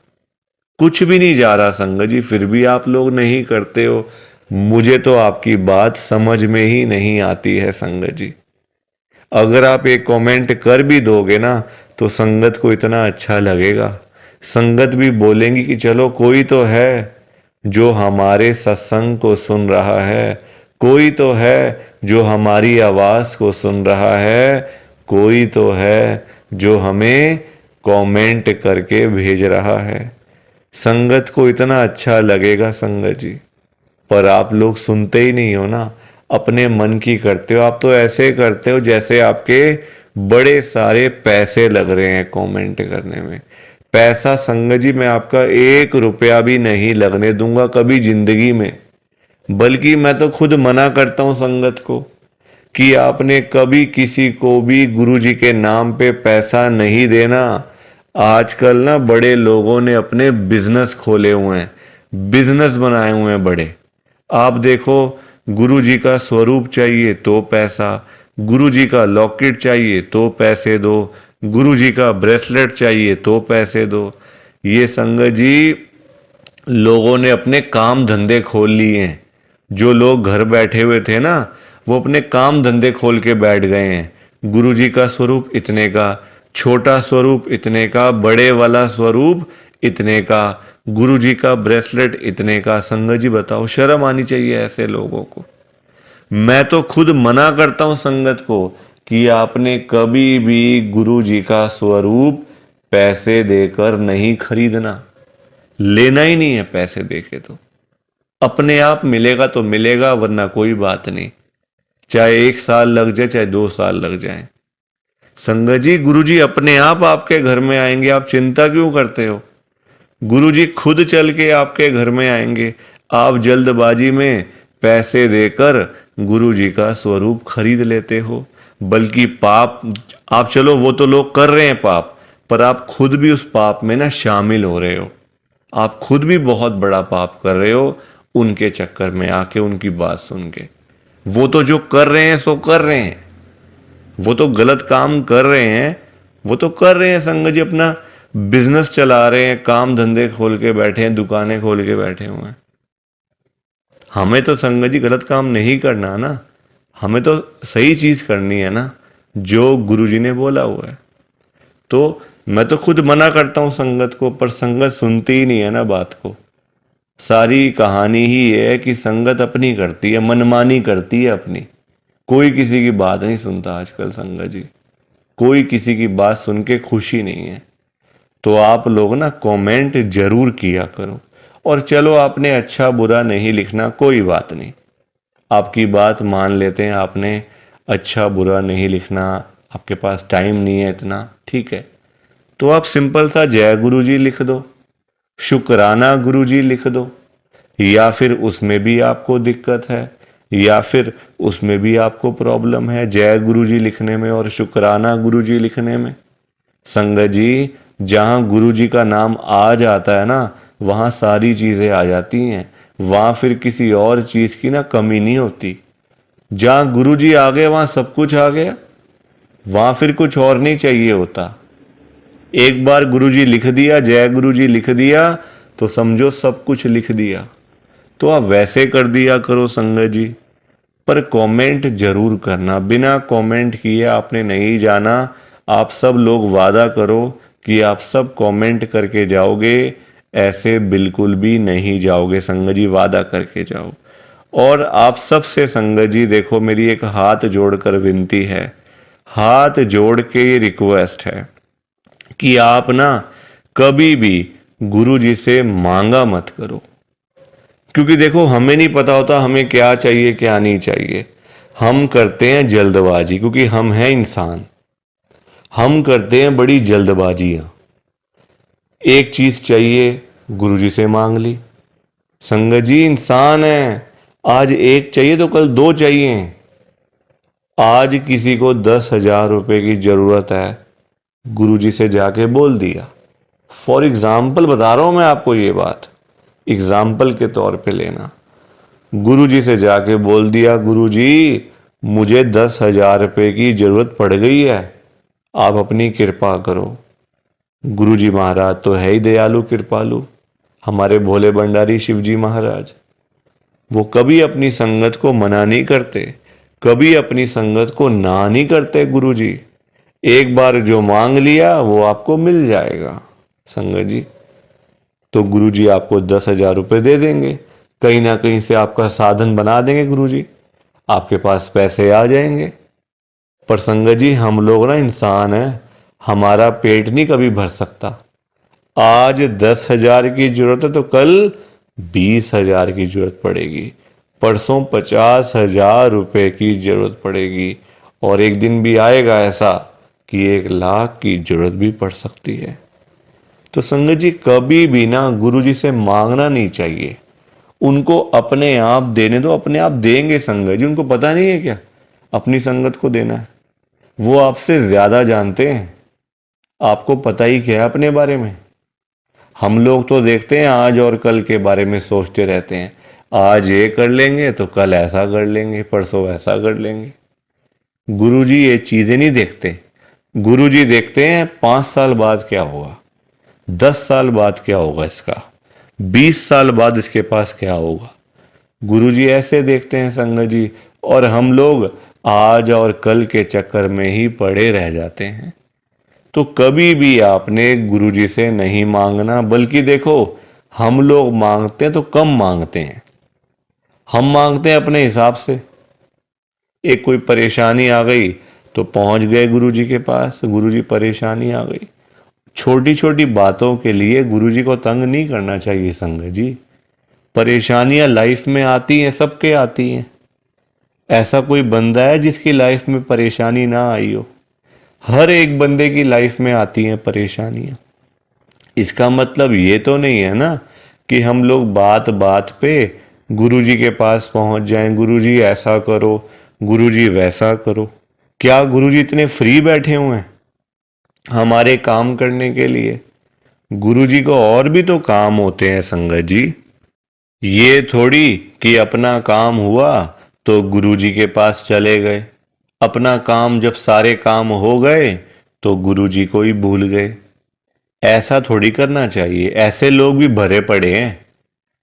कुछ भी नहीं जा रहा संगत जी, फिर भी आप लोग नहीं करते हो। मुझे तो आपकी बात समझ में ही नहीं आती है संगत जी। अगर आप एक कमेंट कर भी दोगे ना तो संगत को इतना अच्छा लगेगा, संगत भी बोलेंगी कि चलो कोई तो है जो हमारे सत्संग को सुन रहा है, कोई तो है जो हमारी आवाज को सुन रहा है, कोई तो है जो हमें कमेंट करके भेज रहा है। संगत को इतना अच्छा लगेगा संगत जी, पर आप लोग सुनते ही नहीं हो ना, अपने मन की करते हो। आप तो ऐसे करते हो जैसे आपके बड़े सारे पैसे लग रहे हैं कमेंट करने में। पैसा संगत जी मैं आपका 1 रुपया भी नहीं लगने दूंगा कभी जिंदगी में, बल्कि मैं तो खुद मना करता हूं संगत को कि आपने कभी किसी को भी गुरु जी के नाम पे पैसा नहीं देना। आजकल ना बड़े लोगों ने अपने बिजनेस खोले हुए हैं, बिजनेस बनाए हुए हैं बड़े। आप देखो, गुरु जी का स्वरूप चाहिए तो पैसा, गुरु जी का लॉकेट चाहिए तो पैसे दो, गुरु जी का ब्रेसलेट चाहिए तो पैसे दो। ये संगत जी लोगों ने अपने काम धंधे खोल लिए हैं। जो लोग घर बैठे हुए थे ना, वो अपने काम धंधे खोल के बैठ गए हैं। गुरु जी का स्वरूप इतने का, छोटा स्वरूप इतने का, बड़े वाला स्वरूप इतने का, गुरु जी का ब्रेसलेट इतने का। संगत जी बताओ, शर्म आनी चाहिए ऐसे लोगों को। मैं तो खुद मना करता हूं संगत को कि आपने कभी भी गुरु जी का स्वरूप पैसे देकर नहीं खरीदना, लेना ही नहीं है पैसे देके। तो अपने आप मिलेगा तो मिलेगा, वरना कोई बात नहीं, चाहे 1 साल लग जाए चाहे 2 साल लग जाए। संगत जी गुरु जी अपने आप आपके घर में आएंगे, आप चिंता क्यों करते हो? गुरु जी खुद चल के आपके घर में आएंगे। आप जल्दबाजी में पैसे देकर गुरु जी का स्वरूप खरीद लेते हो। बल्कि पाप, आप चलो वो तो लोग कर रहे हैं पाप, पर आप खुद भी उस पाप में ना शामिल हो रहे हो। आप खुद भी बहुत बड़ा पाप कर रहे हो उनके चक्कर में आके, उनकी बात सुन के। वो तो जो कर रहे हैं सो कर रहे हैं, वो तो गलत काम कर रहे हैं, वो तो कर रहे हैं संगत जी, अपना बिजनेस चला रहे हैं, काम धंधे खोल के बैठे हैं, दुकानें खोल के बैठे हुए हैं। हमें तो संगत जी गलत काम नहीं करना ना, हमें तो सही चीज करनी है ना, जो गुरु जी ने बोला हुआ है। तो मैं तो खुद मना करता हूं संगत को, पर संगत सुनती ही नहीं है ना बात को। सारी कहानी ही है कि संगत अपनी करती है, मनमानी करती है अपनी। कोई किसी की बात नहीं सुनता आजकल संगत जी, कोई किसी की बात सुन के खुशी नहीं है। तो आप लोग ना कमेंट जरूर किया करो। और चलो आपने अच्छा बुरा नहीं लिखना, कोई बात नहीं, आपकी बात मान लेते हैं। आपने अच्छा बुरा नहीं लिखना, आपके पास टाइम नहीं है इतना, ठीक है, तो आप सिंपल सा जय गुरु जी लिख दो, शुक्राना गुरु जी लिख दो। या फिर उसमें भी आपको दिक्कत है, या फिर उसमें भी आपको प्रॉब्लम है जय गुरु जी लिखने में और शुक्राना गुरु जी लिखने में। संगत जी जहां गुरु जी का नाम आ जाता है ना, वहां सारी चीजें आ जाती हैं, वहां फिर किसी और चीज की ना कमी नहीं होती। जहां गुरु जी आ गए वहां सब कुछ आ गया, वहां फिर कुछ और नहीं चाहिए होता। एक बार गुरु जी लिख दिया, जय गुरु जी लिख दिया, तो समझो सब कुछ लिख दिया। तो आप वैसे कर दिया करो संगत जी, पर कमेंट जरूर करना। बिना कमेंट किए आपने नहीं जाना। आप सब लोग वादा करो कि आप सब कमेंट करके जाओगे, ऐसे बिल्कुल भी नहीं जाओगे संगत जी, वादा करके जाओ। और आप सबसे संगत जी देखो, मेरी एक हाथ जोड़कर विनती है, हाथ जोड़ के ये रिक्वेस्ट है कि आप ना कभी भी गुरु जी से मांगा मत करो। क्योंकि देखो हमें नहीं पता होता हमें क्या चाहिए क्या नहीं चाहिए। हम करते हैं जल्दबाजी, क्योंकि हम हैं इंसान, हम करते हैं बड़ी जल्दबाजियां। एक चीज चाहिए, गुरु जी से मांग ली। संगत जी इंसान है, आज एक चाहिए तो कल 2 चाहिए। आज किसी को 10,000 रुपए की जरूरत है, गुरु जी से जाके बोल दिया। फॉर एग्जाम्पल बता रहा हूं मैं आपको ये बात, एग्जाम्पल के तौर पे लेना। गुरु जी से जाके बोल दिया, गुरु जी मुझे 10,000 रुपए की जरूरत पड़ गई है, आप अपनी कृपा करो। गुरु जी महाराज तो है ही दयालु कृपालु, हमारे भोले भंडारी शिव जी महाराज। वो कभी अपनी संगत को मना नहीं करते, कभी अपनी संगत को ना नहीं करते गुरु जी। एक बार जो मांग लिया वो आपको मिल जाएगा। संगत जी। तो गुरुजी आपको 10,000 रुपये दे देंगे, कहीं ना कहीं से आपका साधन बना देंगे गुरुजी, आपके पास पैसे आ जाएंगे। पर संगत जी हम लोग ना इंसान हैं, हमारा पेट नहीं कभी भर सकता। आज 10,000 की जरूरत है तो कल 20,000 की जरूरत पड़ेगी, परसों 50,000 रुपये की जरूरत पड़ेगी, और एक दिन भी आएगा ऐसा कि 1,00,000 की जरूरत भी पड़ सकती है। तो संगत जी कभी भी ना गुरु जी से मांगना नहीं चाहिए, उनको अपने आप देने दो, अपने आप देंगे संगत जी। उनको पता नहीं है क्या अपनी संगत को देना है? वो आपसे ज्यादा जानते हैं, आपको पता ही क्या है अपने बारे में। हम लोग तो देखते हैं आज और कल के बारे में सोचते रहते हैं, आज ये कर लेंगे तो कल ऐसा कर लेंगे, परसों ऐसा कर लेंगे। गुरुजी ये चीजें नहीं देखते। गुरुजी देखते हैं 5 साल बाद क्या होगा, 10 साल बाद क्या होगा इसका, 20 साल बाद इसके पास क्या होगा। गुरुजी ऐसे देखते हैं संगत जी, और हम लोग आज और कल के चक्कर में ही पड़े रह जाते हैं। तो कभी भी आपने गुरुजी से नहीं मांगना, बल्कि देखो हम लोग मांगते हैं तो कम मांगते हैं, हम मांगते हैं अपने हिसाब से। एक कोई परेशानी आ गई तो पहुंच गए गुरुजी के पास, गुरुजी परेशानी आ गई। छोटी छोटी बातों के लिए गुरुजी को तंग नहीं करना चाहिए संगत जी। परेशानियां लाइफ में आती हैं, सबके आती हैं, ऐसा कोई बंदा है जिसकी लाइफ में परेशानी ना आई हो? हर एक बंदे की लाइफ में आती हैं परेशानियां। इसका मतलब ये तो नहीं है ना कि हम लोग बात बात पे गुरुजी के पास पहुंच जाएं, गुरुजी ऐसा करो, गुरुजी वैसा करो। क्या गुरुजी इतने फ्री बैठे हुए हैं हमारे काम करने के लिए? गुरुजी को और भी तो काम होते हैं संगत जी। ये थोड़ी कि अपना काम हुआ तो गुरुजी के पास चले गए, अपना काम जब सारे काम हो गए तो गुरुजी को ही भूल गए। ऐसा थोड़ी करना चाहिए। ऐसे लोग भी भरे पड़े हैं,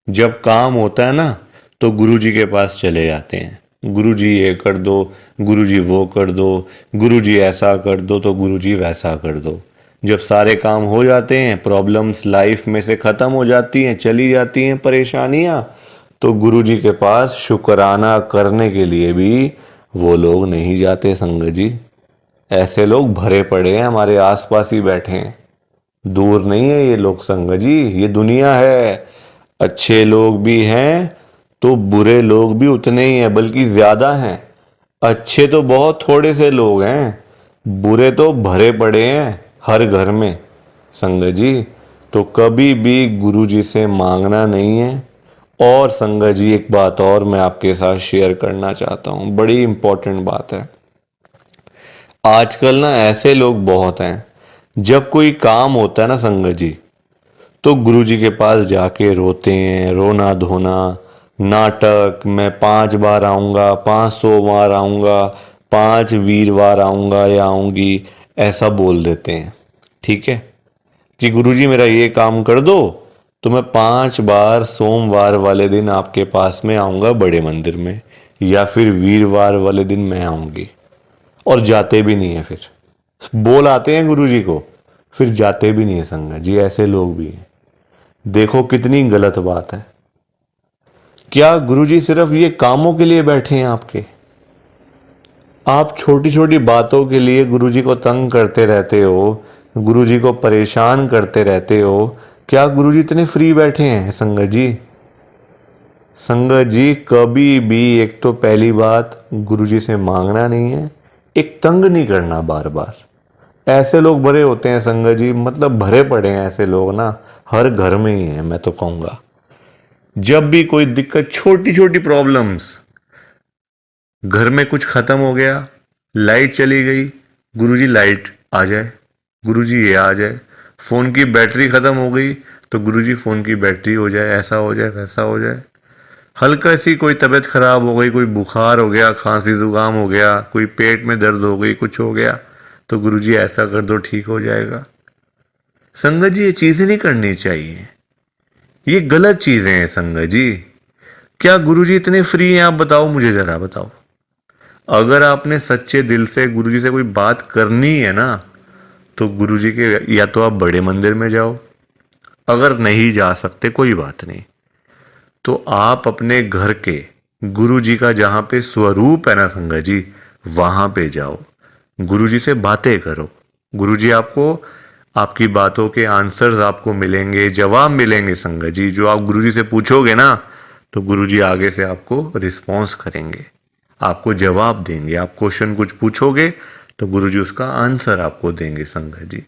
जब काम होता है ना तो गुरुजी के पास चले जाते हैं, गुरुजी ये कर दो, गुरुजी वो कर दो, गुरुजी ऐसा कर दो तो गुरुजी वैसा कर दो। जब सारे काम हो जाते हैं, प्रॉब्लम्स लाइफ में से ख़त्म हो जाती हैं, चली जाती हैं परेशानियां, तो गुरुजी के पास शुक्राना करने के लिए भी वो लोग नहीं जाते संगत जी। ऐसे लोग भरे पड़े हैं, हमारे आसपास ही बैठे हैं, दूर नहीं है ये लोग संगत जी। ये दुनिया है, अच्छे लोग भी हैं तो बुरे लोग भी उतने ही हैं, बल्कि ज्यादा हैं। अच्छे तो बहुत थोड़े से लोग हैं, बुरे तो भरे पड़े हैं हर घर में संगत जी। तो कभी भी गुरु जी से मांगना नहीं है। और संगत जी एक बात और मैं आपके साथ शेयर करना चाहता हूँ, बड़ी इंपॉर्टेंट बात है। आजकल ना ऐसे लोग बहुत हैं, जब कोई काम होता है ना संगत जी, तो गुरुजी के पास जाके रोते हैं, रोना धोना, नाटक, मैं 5 बार आऊँगा, 500 बार आऊँगा, 5 वीरवार आऊँगा या आऊँगी, ऐसा बोल देते हैं। ठीक है कि गुरुजी मेरा ये काम कर दो तो मैं 5 बार सोमवार वाले दिन आपके पास में आऊँगा बड़े मंदिर में, या फिर वीरवार वाले दिन मैं आऊँगी, और जाते भी नहीं है। फिर बोल आते हैं गुरुजी को, फिर जाते भी नहीं है संगत जी। ऐसे लोग भी हैं। देखो कितनी गलत बात है। क्या गुरुजी सिर्फ ये कामों के लिए बैठे हैं आपके? आप छोटी छोटी बातों के लिए गुरुजी को तंग करते रहते हो, गुरुजी को परेशान करते रहते हो। क्या गुरुजी इतने फ्री बैठे हैं संगत जी? संगत जी कभी भी, एक तो पहली बात गुरुजी से मांगना नहीं है, एक तंग नहीं करना बार बार। ऐसे लोग भरे होते हैं संगत जी, मतलब भरे पड़े हैं ऐसे लोग ना, हर घर में ही है मैं तो कहूँगा। जब भी कोई दिक्कत, छोटी छोटी प्रॉब्लम्स, घर में कुछ खत्म हो गया, लाइट चली गई, गुरुजी लाइट आ जाए, गुरुजी ये आ जाए। फ़ोन की बैटरी ख़त्म हो गई तो गुरुजी फ़ोन की बैटरी हो जाए, ऐसा हो जाए, वैसा हो जाए। हल्का सी कोई तबीयत खराब हो गई, कोई बुखार हो गया, खांसी जुकाम हो गया, कोई पेट में दर्द हो गई, कुछ हो गया, तो गुरुजी ऐसा कर दो ठीक हो जाएगा। संगत जी ये चीजें नहीं करनी चाहिए, ये गलत चीजें हैं संगत जी। क्या गुरुजी इतने फ्री हैं? आप बताओ, मुझे जरा बताओ। अगर आपने सच्चे दिल से गुरुजी से कोई बात करनी है ना, तो गुरुजी के या तो आप बड़े मंदिर में जाओ, अगर नहीं जा सकते कोई बात नहीं, तो आप अपने घर के गुरु जी का जहाँ पे स्वरूप है ना संगत जी, वहाँ पे जाओ, गुरु जी से बातें करो। गुरु जी आपको, आपकी बातों के आंसर्स आपको मिलेंगे, जवाब मिलेंगे संगत जी। जो आप गुरु जी से पूछोगे ना, तो गुरु जी आगे से आपको रिस्पॉन्स करेंगे, आपको जवाब देंगे। आप क्वेश्चन कुछ पूछोगे तो गुरु जी उसका आंसर आपको देंगे संगत जी।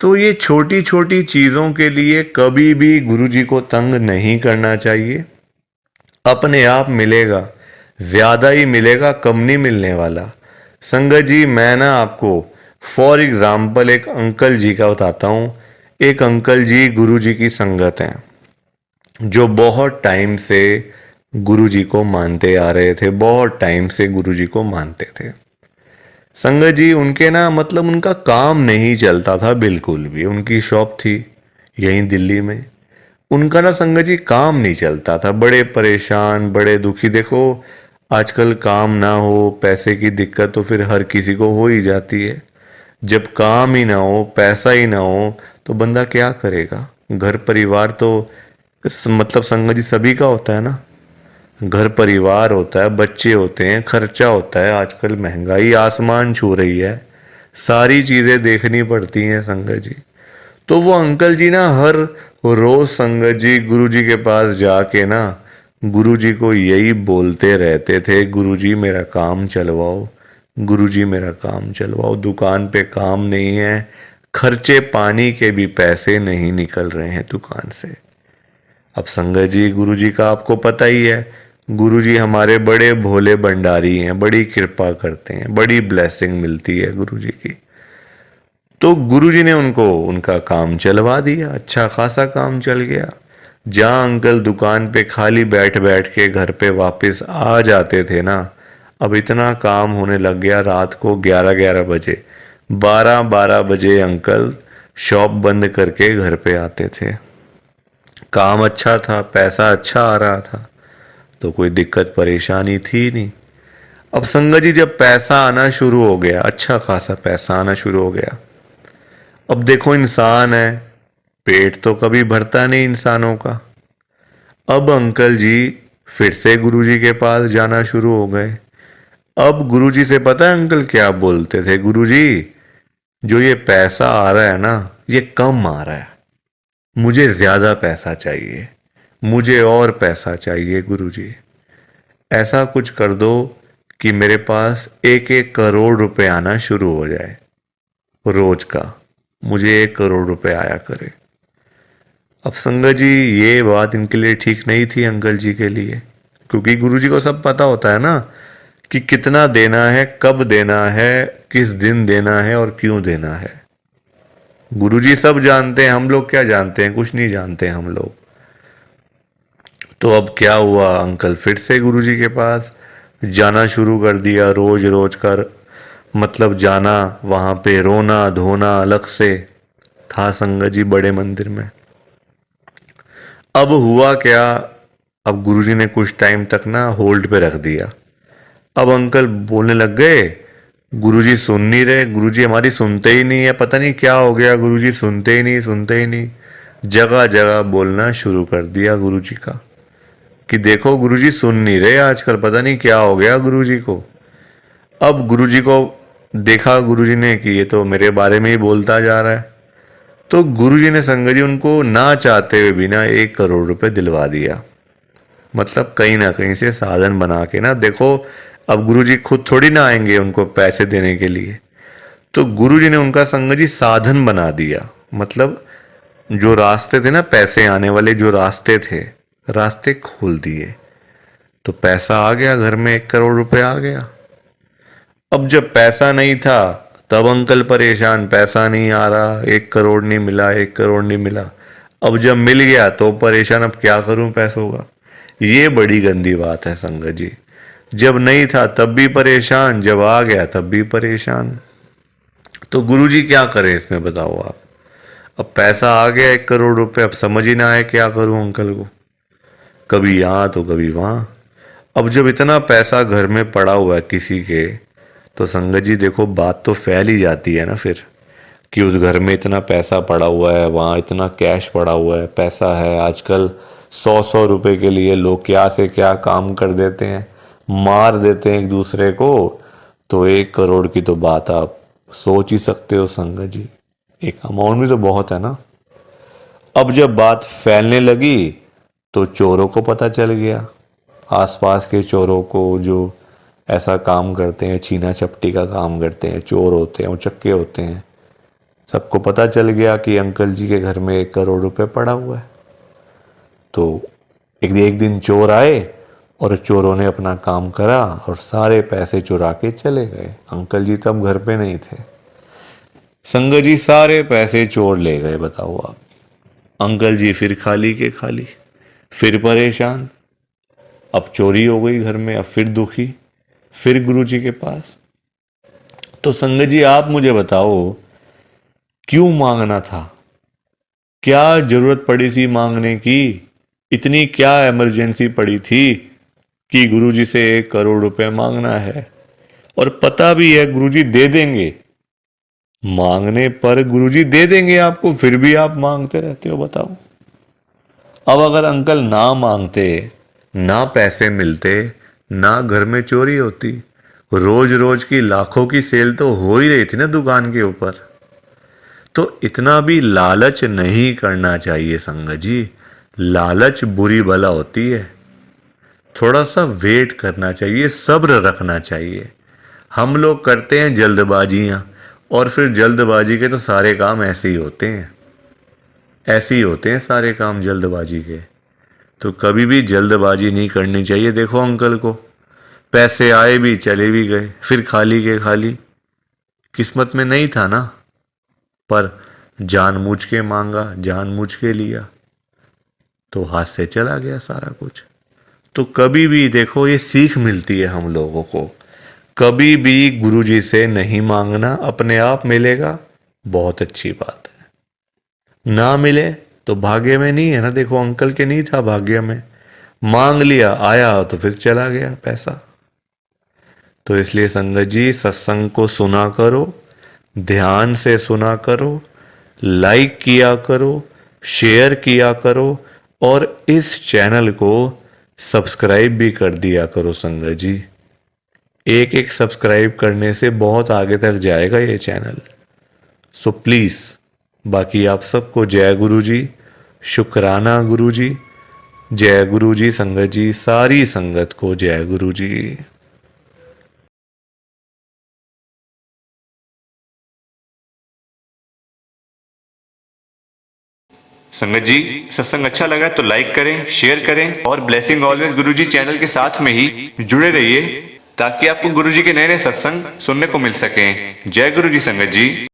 तो ये छोटी छोटी चीज़ों के लिए कभी भी गुरु जी को तंग नहीं करना चाहिए। अपने आप मिलेगा, ज़्यादा ही मिलेगा, कम नहीं मिलने वाला। संगत जी मैं ना आपको फॉर एग्ज़ाम्पल एक अंकल जी का बताता हूँ। एक अंकल जी गुरु जी की संगत हैं, जो बहुत टाइम से गुरु जी को मानते आ रहे थे, बहुत टाइम से गुरु जी को मानते थे। संगत जी उनके ना मतलब उनका काम नहीं चलता था बिल्कुल भी। उनकी शॉप थी यहीं दिल्ली में, उनका ना संगत जी काम नहीं चलता था, बड़े परेशान, बड़े दुखी। देखो आजकल काम ना हो, पैसे की दिक्कत तो फिर हर किसी को हो ही जाती है। जब काम ही ना हो, पैसा ही ना हो, तो बंदा क्या करेगा। घर परिवार तो मतलब संगत जी सभी का होता है ना, घर परिवार होता है, बच्चे होते हैं, खर्चा होता है। आजकल महंगाई आसमान छू रही है, सारी चीज़ें देखनी पड़ती हैं संगत जी। तो वो अंकल जी ना हर रोज संगत जी गुरु जी के पास जाके ना गुरु जी को यही बोलते रहते थे, गुरु जी मेरा काम चलवाओ, गुरु जी मेरा काम चलवाओ। दुकान पे काम नहीं है, खर्चे पानी के भी पैसे नहीं निकल रहे हैं दुकान से। अब संगत जी गुरु जी का आपको पता ही है, गुरु जी हमारे बड़े भोले भंडारी हैं, बड़ी कृपा करते हैं, बड़ी ब्लेसिंग मिलती है गुरु जी की। तो गुरुजी ने उनको उनका काम चलवा दिया, अच्छा खासा काम चल गया। जहाँ अंकल दुकान पे खाली बैठ बैठ के घर पे वापस आ जाते थे ना, अब इतना काम होने लग गया, रात को 11-11 बजे, 12-12 बजे अंकल शॉप बंद करके घर पे आते थे। काम अच्छा था, पैसा अच्छा आ रहा था, तो कोई दिक्कत परेशानी थी नहीं। अब संगत जी जब पैसा आना शुरू हो गया, अच्छा खासा पैसा आना शुरू हो गया, अब देखो इंसान है, पेट तो कभी भरता नहीं इंसानों का। अब अंकल जी फिर से गुरुजी के पास जाना शुरू हो गए। अब गुरुजी से पता है अंकल क्या बोलते थे, गुरुजी जो ये पैसा आ रहा है ना, ये कम आ रहा है, मुझे ज्यादा पैसा चाहिए, मुझे और पैसा चाहिए गुरुजी। ऐसा कुछ कर दो कि मेरे पास 1-1 करोड़ रुपए आना शुरू हो जाए रोज का, मुझे 1 करोड़ रुपए आया करे। अब संगत जी ये बात इनके लिए ठीक नहीं थी अंकल जी के लिए, क्योंकि गुरुजी को सब पता होता है ना कि कितना देना है, कब देना है, किस दिन देना है और क्यों देना है। गुरुजी सब जानते हैं, हम लोग क्या जानते हैं, कुछ नहीं जानते हम लोग। तो अब क्या हुआ, अंकल फिर से गुरुजी के पास जाना शुरू कर दिया, रोज रोज कर मतलब जाना, वहां पे रोना धोना अलग से था संगत जी बड़े मंदिर में। अब हुआ क्या, अब गुरुजी ने कुछ टाइम तक ना होल्ड पे रख दिया। अब अंकल बोलने लग गए, गुरुजी सुन नहीं रहे, गुरुजी हमारी सुनते ही नहीं है, पता नहीं क्या हो गया, गुरुजी सुनते ही नहीं, सुनते ही नहीं। जगह जगह बोलना शुरू कर दिया गुरुजी का कि देखो गुरुजी सुन नहीं रहे आजकल, पता नहीं क्या हो गया गुरुजी को। अब गुरुजी को देखा गुरुजी ने कि ये तो मेरे बारे में ही बोलता जा रहा है, तो गुरुजी ने संगत जी उनको ना चाहते हुए भी ना 1 करोड़ रुपए दिलवा दिया। मतलब कहीं ना कहीं से साधन बना के ना, देखो अब गुरुजी खुद थोड़ी ना आएंगे उनको पैसे देने के लिए, तो गुरुजी ने उनका संगत जी साधन बना दिया। मतलब जो रास्ते थे ना पैसे आने वाले, जो रास्ते थे, रास्ते खोल दिए, तो पैसा आ गया घर में, 1 करोड़ रुपए आ गया। अब जब पैसा नहीं था तब अंकल परेशान, पैसा नहीं आ रहा, 1 करोड़ नहीं मिला, 1 करोड़ नहीं मिला। अब जब मिल गया तो परेशान, अब क्या करूं पैसों का। ये बड़ी गंदी बात है संगत जी, जब नहीं था तब भी परेशान, जब आ गया तब भी परेशान। तो गुरुजी क्या करें इसमें बताओ आप। अब पैसा आ गया 1 करोड़ रुपए, अब समझ ही ना आए क्या करूं अंकल को, कभी यहाँ तो कभी वहां। अब जब इतना पैसा घर में पड़ा हुआ है किसी के, तो संगत जी देखो बात तो फैल ही जाती है ना फिर। कि उस घर में इतना पैसा पड़ा हुआ है, वहाँ इतना कैश पड़ा हुआ है, पैसा है। आजकल 100-100 रुपए के लिए लोग क्या से क्या काम कर देते हैं, मार देते हैं एक दूसरे को। तो 1 करोड़ की तो बात आप सोच ही सकते हो संगत जी, एक अमाउंट भी तो बहुत है ना। अब जब बात फैलने लगी तो चोरों को पता चल गया, आसपास के चोरों को, जो ऐसा काम करते हैं, छीना झपटी का काम करते हैं, चोर होते हैं, उचक्के होते हैं, सबको पता चल गया कि अंकल जी के घर में 1 करोड़ रुपए पड़ा हुआ है। तो एक दिन चोर आए और चोरों ने अपना काम करा और सारे पैसे चुरा के चले गए। अंकल जी तब घर पे नहीं थे। संगत जी सारे पैसे चोर ले गए, बताओ आप। अंकल जी फिर खाली के खाली, फिर परेशान। अब चोरी हो गई घर में, अब फिर दुखी, फिर गुरुजी के पास। तो संगत जी आप मुझे बताओ, क्यों मांगना था? क्या जरूरत पड़ी थी मांगने की? इतनी क्या इमरजेंसी पड़ी थी कि गुरुजी से 1 करोड़ रुपए मांगना है? और पता भी है गुरुजी दे देंगे, मांगने पर गुरुजी दे देंगे आपको, फिर भी आप मांगते रहते हो, बताओ। अब अगर अंकल ना मांगते, ना पैसे मिलते, ना घर में चोरी होती, रोज रोज की लाखों की सेल तो हो ही रही थी ना दुकान के ऊपर। तो इतना भी लालच नहीं करना चाहिए संगत जी। लालच बुरी बला होती है। थोड़ा सा वेट करना चाहिए, सब्र रखना चाहिए। हम लोग करते हैं जल्दबाजियां, और फिर जल्दबाजी के तो सारे काम ऐसे ही होते हैं, ऐसे ही होते हैं सारे काम जल्दबाजी के। तो कभी भी जल्दबाजी नहीं करनी चाहिए। देखो अंकल को पैसे आए भी, चले भी गए, फिर खाली के खाली। किस्मत में नहीं था ना, पर जानबूझ के मांगा, जानबूझ के लिया, तो हाथ से चला गया सारा कुछ। तो कभी भी देखो, ये सीख मिलती है हम लोगों को, कभी भी गुरुजी से नहीं मांगना, अपने आप मिलेगा, बहुत अच्छी बात है। ना मिले तो भाग्य में नहीं है ना। देखो अंकल के नहीं था भाग्य में, मांग लिया, आया तो फिर चला गया पैसा। तो इसलिए संगत जी, सत्संग को सुना करो, ध्यान से सुना करो, लाइक किया करो, शेयर किया करो, और इस चैनल को सब्सक्राइब भी कर दिया करो संगत जी। एक एक सब्सक्राइब करने से बहुत आगे तक जाएगा ये चैनल। सो प्लीज़, बाकी आप सबको जय गुरु जी, शुक्राना गुरु जी, जय गुरु जी संगत जी, सारी संगत को जय गुरु जी। संगत जी, सत्संग अच्छा लगा तो लाइक करें, शेयर करें, और ब्लेसिंग ऑलवेज गुरुजी चैनल के साथ में ही जुड़े रहिए, ताकि आपको गुरुजी के नए नए सत्संग सुनने को मिल सकें। जय गुरु जी संगत जी।